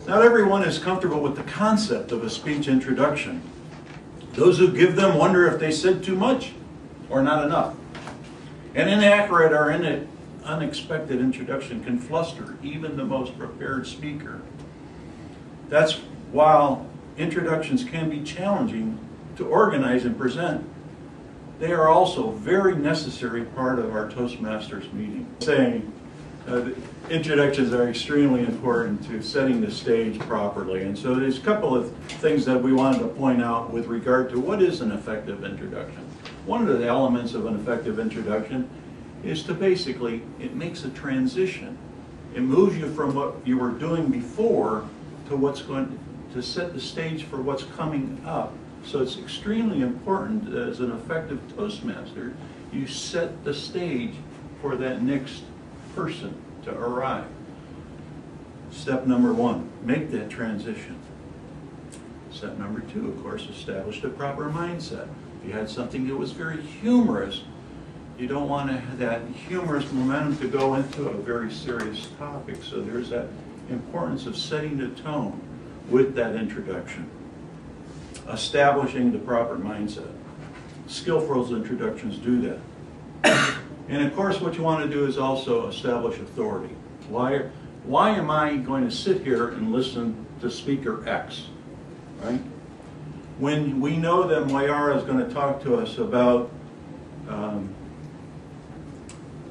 Not everyone is comfortable with the concept of a speech introduction. Those who give them wonder if they said too much or not enough. An inaccurate or unexpected introduction can fluster even the most prepared speaker. That's while introductions can be challenging to organize and present, they are also a very necessary part of our Toastmasters meeting. Saying introductions are extremely important to setting the stage properly, and so there's a couple of things that we wanted to point out with regard to what is an effective introduction. One of the elements of an effective introduction is to basically, it makes a transition. It moves you from what you were doing before to what's going to set the stage for what's coming up. So it's extremely important as an effective Toastmaster, you set the stage for that next person to arrive. Step number one, make that transition. Step number two, of course, establish the proper mindset. If you had something that was very humorous, you don't want to have that humorous momentum to go into a very serious topic. So there's that importance of setting the tone with that introduction. Establishing the proper mindset. Skillful introductions do that. And of course what you want to do is also establish authority. Why am I going to sit here and listen to speaker X, right? When we know that Mayara is going to talk to us about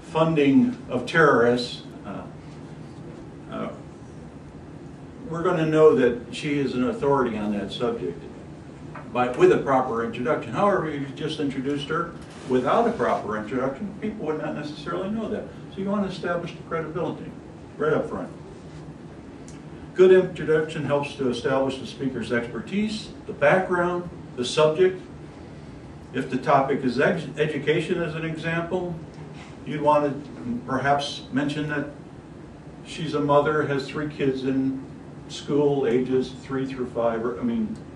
funding of terrorists, we're going to know that she is an authority on that subject with a proper introduction. However, if you just introduced her without a proper introduction, people would not necessarily know that. So you want to establish the credibility right up front. Good introduction helps to establish the speaker's expertise, the background, the subject. If the topic is education as an example, you'd want to perhaps mention that she's a mother, has 3 kids in school ages 3 through 5, or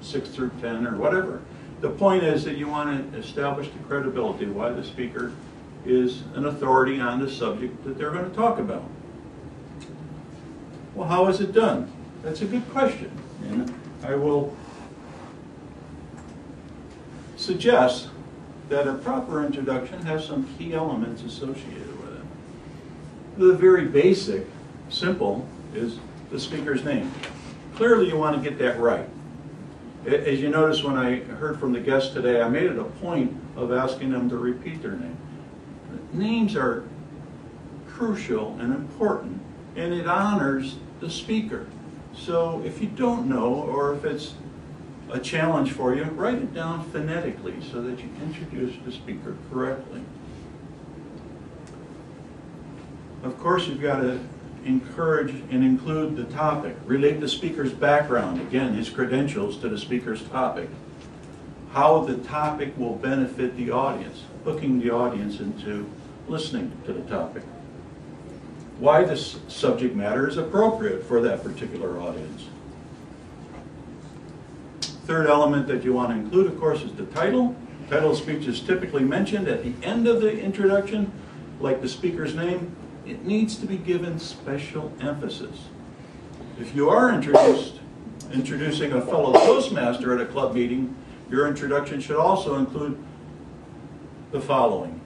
6 through 10, or whatever. The point is that you want to establish the credibility, why the speaker is an authority on the subject that they're going to talk about. Well, how is it done? That's a good question. And I will suggest that a proper introduction has some key elements associated with it. The very basic, simple, is the speaker's name. Clearly you want to get that right. As you notice when I heard from the guests today, I made it a point of asking them to repeat their name. Names are crucial and important, and it honors the speaker. So if you don't know, or if it's a challenge for you, write it down phonetically so that you introduce the speaker correctly. Of course, you've got to encourage and include the topic. Relate the speaker's background, again, his credentials to the speaker's topic. How the topic will benefit the audience, hooking the audience into listening to the topic. Why this subject matter is appropriate for that particular audience. Third element that you want to include, of course, is the title. The title of speech is typically mentioned at the end of the introduction, like the speaker's name. It needs to be given special emphasis. If you are introducing a fellow Toastmaster at a club meeting, your introduction should also include the following.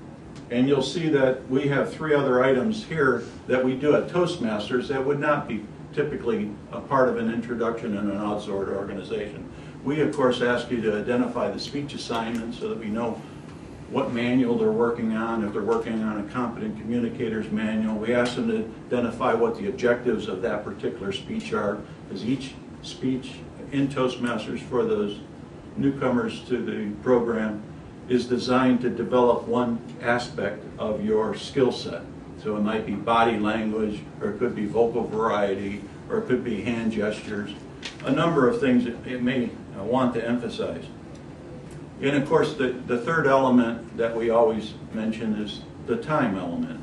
And you'll see that we have 3 other items here that we do at Toastmasters that would not be typically a part of an introduction in an outsourced organization. We, of course, ask you to identify the speech assignment so that we know what manual they're working on. If they're working on a competent communicator's manual, we ask them to identify what the objectives of that particular speech are, because each speech in Toastmasters for those newcomers to the program is designed to develop one aspect of your skill set. So it might be body language, or it could be vocal variety, or it could be hand gestures, a number of things it may want to emphasize. And of course, the third element that we always mention is the time element.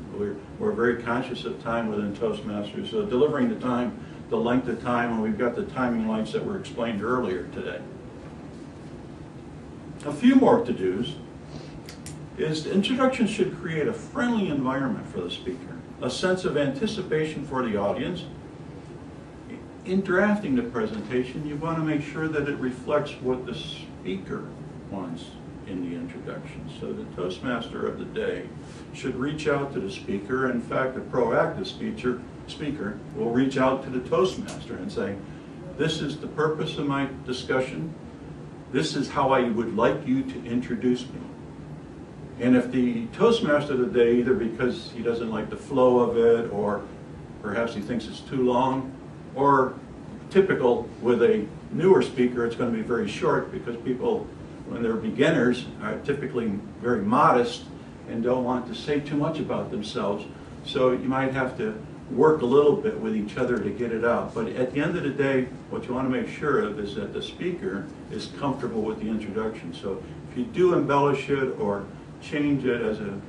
We're very conscious of time within Toastmasters, so delivering the time, the length of time, and we've got the timing lights that were explained earlier today. A few more to-dos is the introduction should create a friendly environment for the speaker, a sense of anticipation for the audience, in drafting the presentation, you want to make sure that it reflects what the speaker wants in the introduction. So the Toastmaster of the day should reach out to the speaker. In fact, a proactive speaker will reach out to the Toastmaster and say, this is the purpose of my discussion. This is how I would like you to introduce me. And if the Toastmaster of the day, either because he doesn't like the flow of it, or perhaps he thinks it's too long, or typical with a newer speaker, it's going to be very short because people, when they're beginners, are typically very modest and don't want to say too much about themselves. So you might have to work a little bit with each other to get it out. But at the end of the day, what you want to make sure of is that the speaker is comfortable with the introduction. So if you do embellish it or change it as a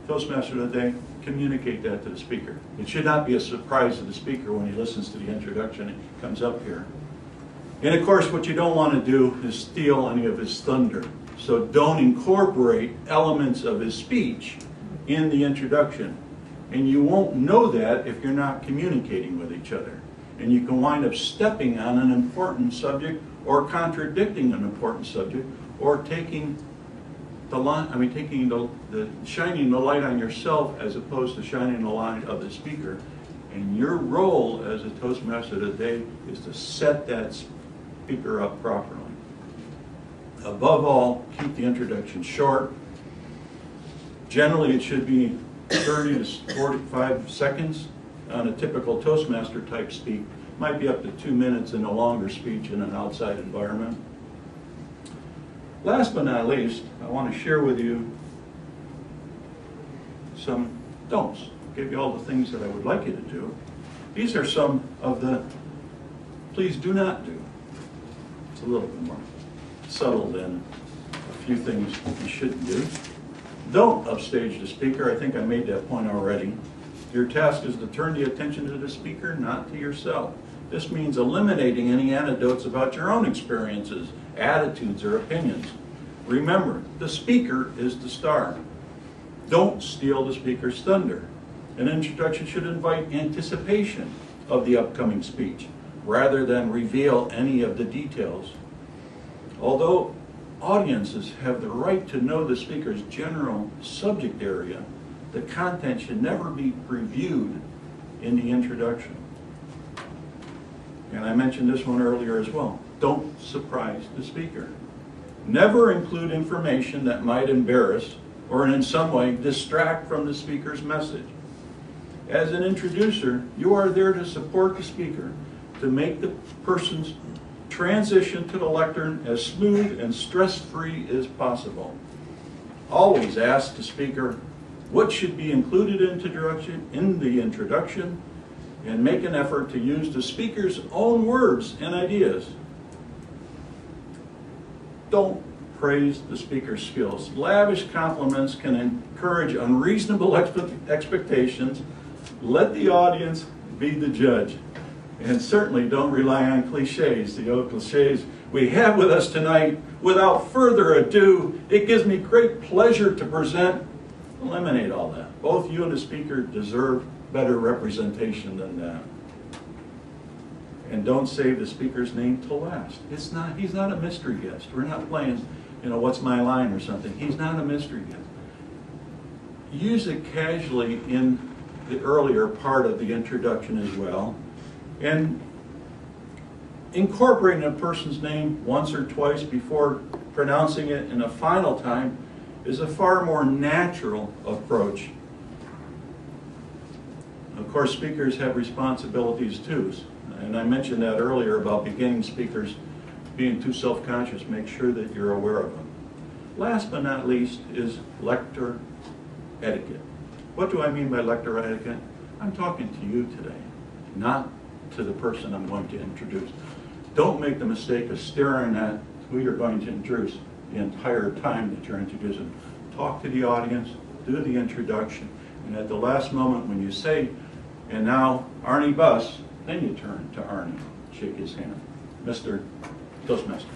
Toastmaster of the day, communicate that to the speaker. It should not be a surprise to the speaker when he listens to the introduction and comes up here. And of course, what you don't want to do is steal any of his thunder. So don't incorporate elements of his speech in the introduction. And you won't know that if you're not communicating with each other. And you can wind up stepping on an important subject or contradicting an important subject or taking the line, shining the light on yourself as opposed to shining the light of the speaker. And your role as a Toastmaster of the day is to set that speaker up properly. Above all, keep the introduction short. Generally, it should be 30 to 45 seconds on a typical Toastmaster type speak. Might be up to 2 minutes in a longer speech in an outside environment. Last but not least, I want to share with you some don'ts. I'll give you all the things that I would like you to do. These are some of the please do not do. It's a little bit more subtle than a few things you shouldn't do. Don't upstage the speaker. I think I made that point already. Your task is to turn the attention to the speaker, not to yourself. This means eliminating any anecdotes about your own experiences, attitudes, or opinions. Remember, the speaker is the star. Don't steal the speaker's thunder. An introduction should invite anticipation of the upcoming speech, rather than reveal any of the details. Although audiences have the right to know the speaker's general subject area, the content should never be reviewed in the introduction. And I mentioned this one earlier as well. Don't surprise the speaker. Never include information that might embarrass or in some way distract from the speaker's message. As an introducer, you are there to support the speaker, to make the person's transition to the lectern as smooth and stress-free as possible. Always ask the speaker what should be included in the introduction, and make an effort to use the speaker's own words and ideas. Don't praise the speaker's skills. Lavish compliments can encourage unreasonable expectations. Let the audience be the judge. And certainly don't rely on cliches, the old cliches we have with us tonight. Without further ado, it gives me great pleasure to present. Eliminate all that. Both you and the speaker deserve better representation than that. And don't save the speaker's name till last. He's not a mystery guest. We're not playing, what's my line or something. He's not a mystery guest. Use it casually in the earlier part of the introduction as well. And incorporating a person's name once or twice before pronouncing it in a final time is a far more natural approach. Of course, speakers have responsibilities too, and I mentioned that earlier about beginning speakers being too self-conscious. Make sure that you're aware of them. Last but not least is lecture etiquette. What do I mean by lecture etiquette? I'm talking to you today, not to the person I'm going to introduce. Don't make the mistake of staring at who you're going to introduce the entire time that you're introducing. Talk to the audience, do the introduction, and at the last moment when you say, and now Arnie Buss, then you turn to Arnie, shake his hand. Mr. Toastmaster.